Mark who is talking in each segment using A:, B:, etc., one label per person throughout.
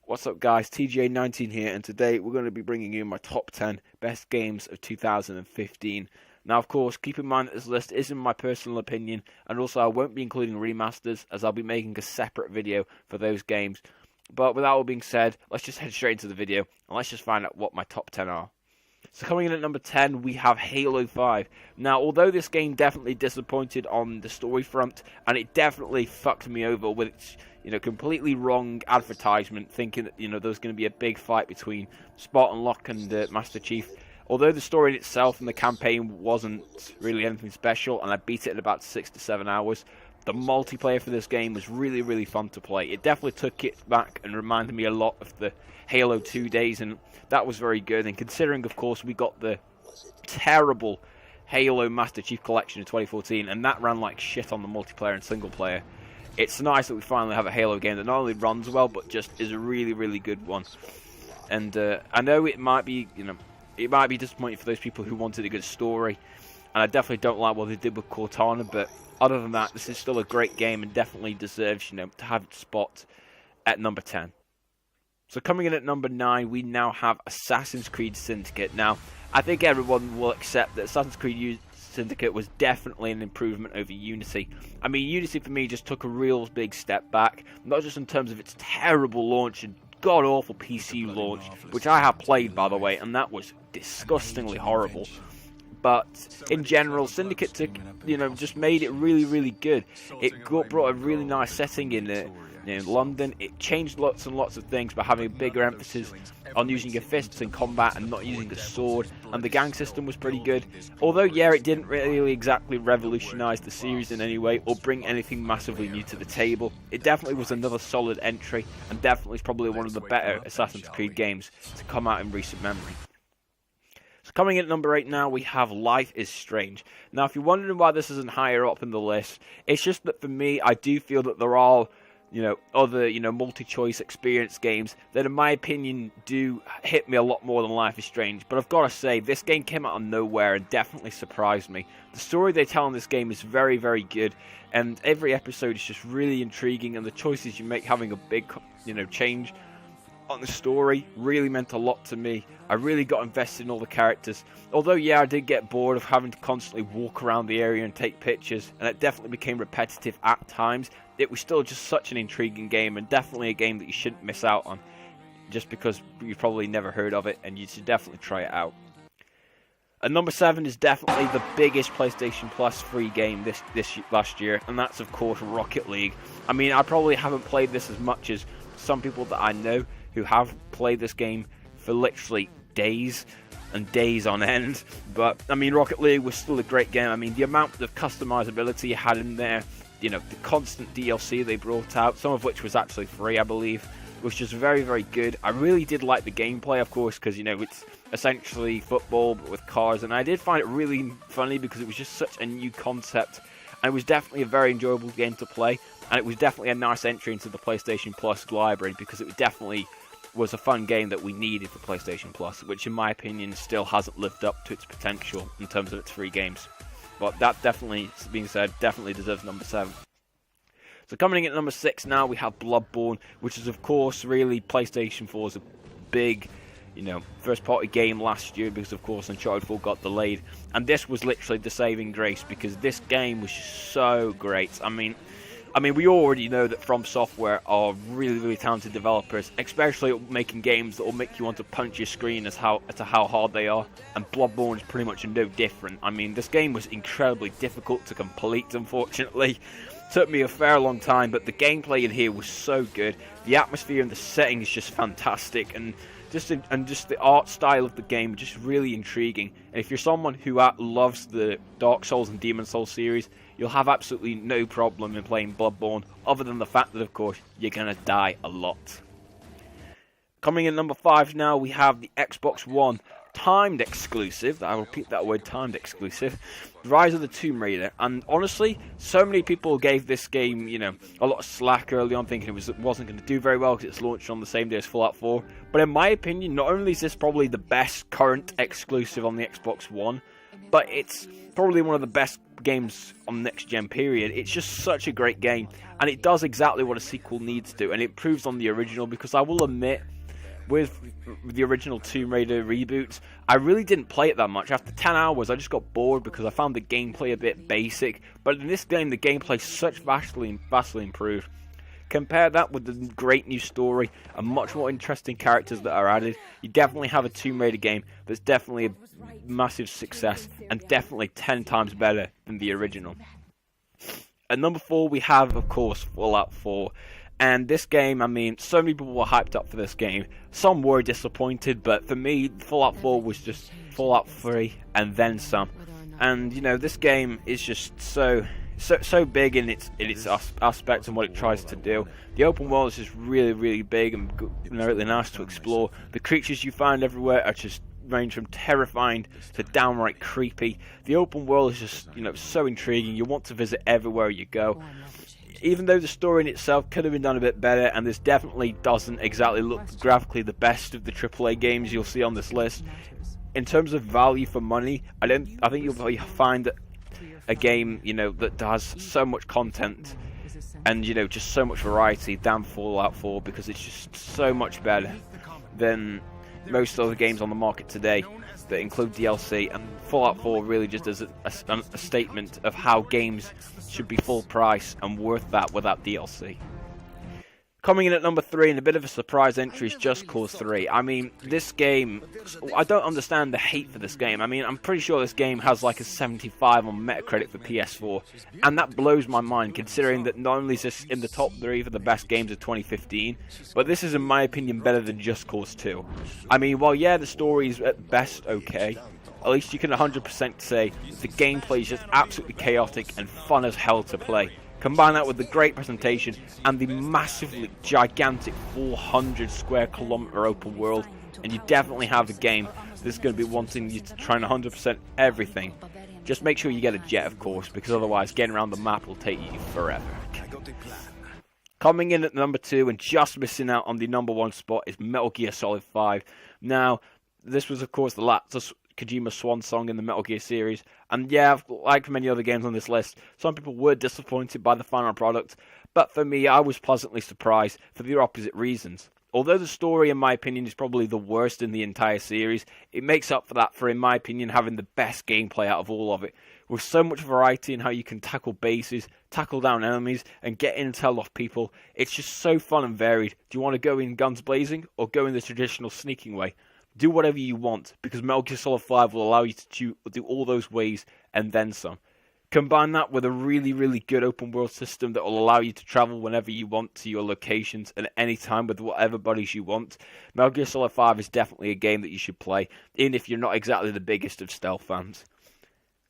A: What's up guys, TGA19 here, and today we're going to be bringing you my top 10 best games of 2015. Now of course, keep in mind that this list isn't my personal opinion, and also I won't be including remasters as I'll be making a separate video for those games. But with that all being said, let's just head straight into the video, and let's just find out what my top 10 are. So coming in at number 10, we have Halo 5. Now, although this game definitely disappointed on the story front, and it definitely fucked me over with its, completely wrong advertisement, thinking that, there was going to be a big fight between Spartan Locke and Master Chief. Although the story in itself and the campaign wasn't really anything special, and I beat it in about 6 to 7 hours, the multiplayer for this game was really, really fun to play. It definitely took it back and reminded me a lot of the Halo 2 days, and that was very good. And considering, of course, we got the terrible Halo Master Chief Collection in 2014, and that ran like shit on the multiplayer and single player, it's nice that we finally have a Halo game that not only runs well, but just is a really, really good one. And I know it might be, it might be disappointing for those people who wanted a good story, and I definitely don't like what they did with Cortana, but other than that, this is still a great game and definitely deserves, to have its spot at number 10. So coming in at number 9, we now have Assassin's Creed Syndicate. Now, I think everyone will accept that Assassin's Creed Syndicate was definitely an improvement over Unity. I mean, Unity for me just took a real big step back, not just in terms of its terrible launch and god-awful PC launch, which I have played, by the way, and that was disgustingly horrible. But in general, Syndicate took, just made it really, really good. It brought a really nice setting in London. It changed lots and lots of things by having a bigger emphasis on using your fists in combat and not using a sword. And the gang system was pretty good. Although, yeah, it didn't really exactly revolutionize the series in any way or bring anything massively new to the table. It definitely was another solid entry, and definitely is probably one of the better Assassin's Creed games to come out in recent memory. So coming in at number 8 now, we have Life is Strange. Now, if you're wondering why this isn't higher up in the list, it's just that for me, I do feel that there are, other, multi-choice experience games that, in my opinion, do hit me a lot more than Life is Strange. But I've got to say, this game came out of nowhere and definitely surprised me. The story they tell in this game is very, very good, and every episode is just really intriguing, and the choices you make having a big, change on the story really meant a lot to me. I really got invested in all the characters. Although, yeah, I did get bored of having to constantly walk around the area and take pictures, and it definitely became repetitive at times. It was still just such an intriguing game, and definitely a game that you shouldn't miss out on, just because you've probably never heard of it, and you should definitely try it out. And number 7 is definitely the biggest PlayStation Plus free game this last year, and that's, of course, Rocket League. I mean, I probably haven't played this as much as some people that I know who have played this game for literally days and days on end. But, I mean, Rocket League was still a great game. I mean, the amount of customizability you had in there, the constant DLC they brought out, some of which was actually free, I believe, was just very, very good. I really did like the gameplay, of course, because, it's essentially football, but with cars. And I did find it really funny because it was just such a new concept. And it was definitely a very enjoyable game to play. And it was definitely a nice entry into the PlayStation Plus library, because it definitely was a fun game that we needed for PlayStation Plus, which in my opinion still hasn't lived up to its potential in terms of its free games. But that definitely, being said, definitely deserves number 7. So coming in at number 6 now, we have Bloodborne, which is of course really PlayStation 4's a big, first party game last year, because of course Uncharted 4 got delayed. And this was literally the saving grace, because this game was so great. I mean, we already know that From Software are really, really talented developers, especially at making games that will make you want to punch your screen as to how hard they are, and Bloodborne is pretty much no different. I mean, this game was incredibly difficult to complete, unfortunately. It took me a fair long time, but the gameplay in here was so good. The atmosphere and the setting is just fantastic, and just the art style of the game just really intriguing. And if you're someone who loves the Dark Souls and Demon Souls series, you'll have absolutely no problem in playing Bloodborne, other than the fact that, of course, you're going to die a lot. Coming in number 5 now, we have the Xbox One timed exclusive, I will repeat that word, timed exclusive, Rise of the Tomb Raider. And honestly, so many people gave this game, a lot of slack early on, thinking it wasn't going to do very well because it's launched on the same day as Fallout 4. But in my opinion, not only is this probably the best current exclusive on the Xbox One, but it's probably one of the best games on next gen period, it's just such a great game, and it does exactly what a sequel needs to, and it improves on the original. Because I will admit, with the original Tomb Raider reboot, I really didn't play it that much. After 10 hours, I just got bored because I found the gameplay a bit basic. But in this game, the gameplay is such vastly improved. Compare that with the great new story and much more interesting characters that are added. You definitely have a Tomb Raider game that's definitely a massive success and definitely 10 times better than the original. At number 4, we have, of course, Fallout 4. And this game, I mean, so many people were hyped up for this game. Some were disappointed, but for me, Fallout 4 was just Fallout 3 and then some. And, you know, this game is just so big in its aspects and what it tries to do. The open world is just really big and really nice to explore. The creatures you find everywhere are just range from terrifying to downright creepy. The open world is just, you know, so intriguing. You want to visit everywhere you go. Even though the story in itself could have been done a bit better, and this definitely doesn't exactly look graphically the best of the AAA games you'll see on this list, in terms of value for money, I think you'll probably find that a game, you know, that has so much content and, you know, just so much variety than Fallout 4, because it's just so much better than most other games on the market today that include DLC. And Fallout 4 really just is a statement of how games should be full price and worth that without DLC. Coming in at number 3, and a bit of a surprise entry, is Just Cause 3. I mean, this game, I don't understand the hate for this game. I mean, I'm pretty sure this game has like a 75 on Metacritic for PS4, and that blows my mind, considering that not only is this in the top 3 for the best games of 2015, but this is, in my opinion, better than Just Cause 2. I mean, while yeah, the story is at best okay, at least you can 100% say the gameplay is just absolutely chaotic and fun as hell to play. Combine that with the great presentation and the massively gigantic 400 square kilometer open world, and you definitely have a game that's going to be wanting you to try and 100% everything. Just make sure you get a jet, of course, because otherwise getting around the map will take you forever. Coming in at number 2 and just missing out on the number 1 spot is Metal Gear Solid 5. Now, this was, of course, the last Kojima swan song in the Metal Gear series, and yeah, like many other games on this list, some people were disappointed by the final product, but for me, I was pleasantly surprised for the opposite reasons. Although the story, in my opinion, is probably the worst in the entire series, it makes up for that for, in my opinion, having the best gameplay out of all of it, with so much variety in how you can tackle bases, tackle down enemies, and get intel off people. It's just so fun and varied. Do you want to go in guns blazing, or go in the traditional sneaking way? Do whatever you want, because Metal Gear Solid 5 will allow you to do all those ways and then some. Combine that with a really good open world system that will allow you to travel whenever you want to your locations and at any time with whatever buddies you want. Metal Gear Solid 5 is definitely a game that you should play, even if you're not exactly the biggest of stealth fans.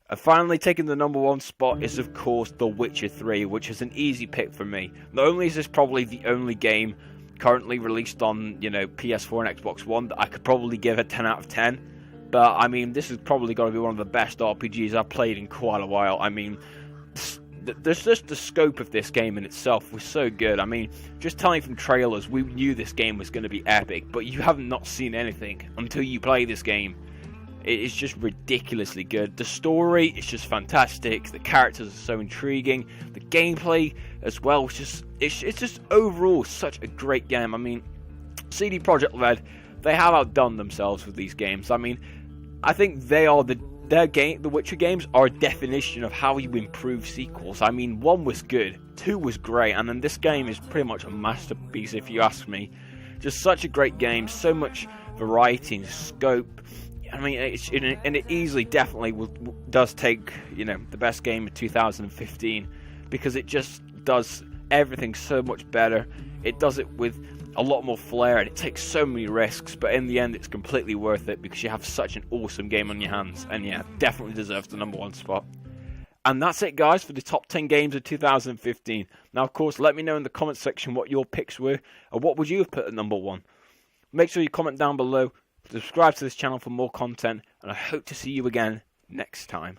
A: And finally, taking the number 1 spot is, of course, The Witcher 3, which is an easy pick for me. Not only is this probably the only game currently released on, you know, PS4 and Xbox One that I could probably give a 10 out of 10, but I mean, this is probably going to be one of the best RPGs I've played in quite a while. I mean, there's just the scope of this game in itself was so good. I mean, just telling from trailers, we knew this game was going to be epic, but you have not seen anything until you play this game. It is just ridiculously good. The story is just fantastic. The characters are so intriguing. The gameplay as well, it's just overall such a great game. I mean, CD Projekt Red, they have outdone themselves with these games. I mean, I think they are the Witcher games are a definition of how you improve sequels. I mean, 1 was good, 2 was great, and then this game is pretty much a masterpiece if you ask me. Just such a great game, so much variety and scope. I mean, it easily, definitely does take, you know, the best game of 2015, because it just does everything so much better. It does it with a lot more flair, and it takes so many risks, but in the end, it's completely worth it because you have such an awesome game on your hands, and yeah, definitely deserves the number 1 spot. And that's it, guys, for the top 10 games of 2015. Now, of course, let me know in the comment section what your picks were, and what would you have put at number 1. Make sure you comment down below. Subscribe to this channel for more content, and I hope to see you again next time.